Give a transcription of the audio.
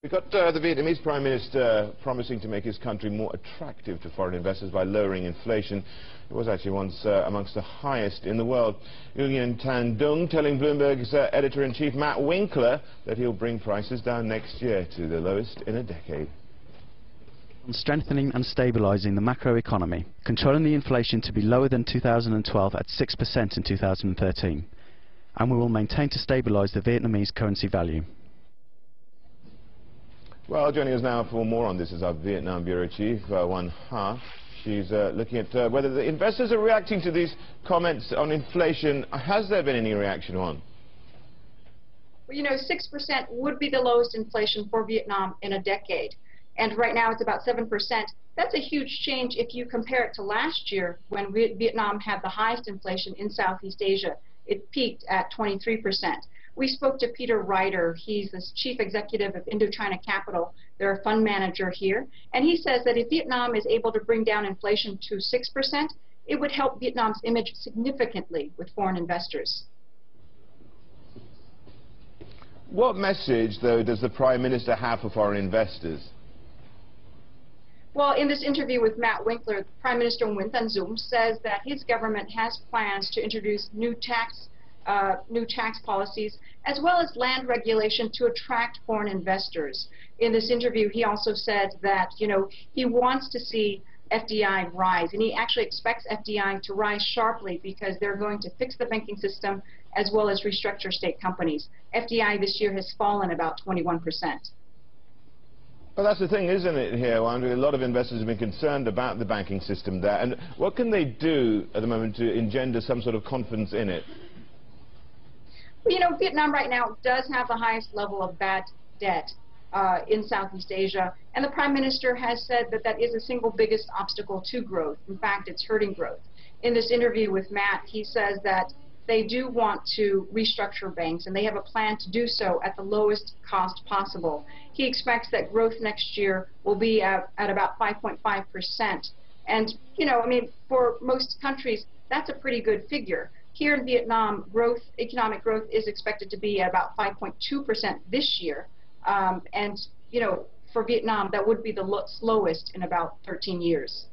We've got the Vietnamese Prime Minister promising to make his country more attractive to foreign investors by lowering inflation. It was actually once amongst the highest in the world. NGUYệu N DŭNG telling Bloomberg's editor-in-chief Matt Winkler that he'll bring prices down next year to the lowest in a decade. On strengthening and stabilising the macroeconomy, controlling the inflation to be lower than 2012 at 6% in 2013. And we will maintain to stabilise the Vietnamese currency value. Well, joining us now for more on this is our Vietnam Bureau Chief, Wan Ha. She's looking at whether the investors are reacting to these comments on inflation. Has there been any reaction, Wan? Well, you know, 6% would be the lowest inflation for Vietnam in a decade. And right now it's about 7%. That's a huge change if you compare it to last year when Vietnam had the highest inflation in Southeast Asia. It peaked at 23%. We spoke to Peter Ryder. He's the chief executive of Indochina Capital. They're a fund manager here. And he says that if Vietnam is able to bring down inflation to 6%, it would help Vietnam's image significantly with foreign investors. What message, though, does the Prime Minister have for foreign investors? Well, in this interview with Matt Winkler, Prime Minister Nguyen Thanh Dũng says that his government has plans to introduce new tax policies, as well as land regulation to attract foreign investors. In this interview, he also said that, you know, he wants to see FDI rise, and he actually expects FDI to rise sharply because they're going to fix the banking system as well as restructure state companies. FDI this year has fallen about 21%. Well, that's the thing, isn't it, here, Andrew? A lot of investors have been concerned about the banking system there. And what can they do at the moment to engender some sort of confidence in it? Well, you know, Vietnam right now does have the highest level of bad debt in Southeast Asia. And the Prime Minister has said that that is the single biggest obstacle to growth. In fact, it's hurting growth. In this interview with Matt, he says that they do want to restructure banks, and they have a plan to do so at the lowest cost possible. He expects that growth next year will be at about 5.5%. And, you know, I mean, for most countries, that's a pretty good figure. Here in Vietnam, economic growth is expected to be at about 5.2% this year. And, you know, for Vietnam, that would be the slowest in about 13 years.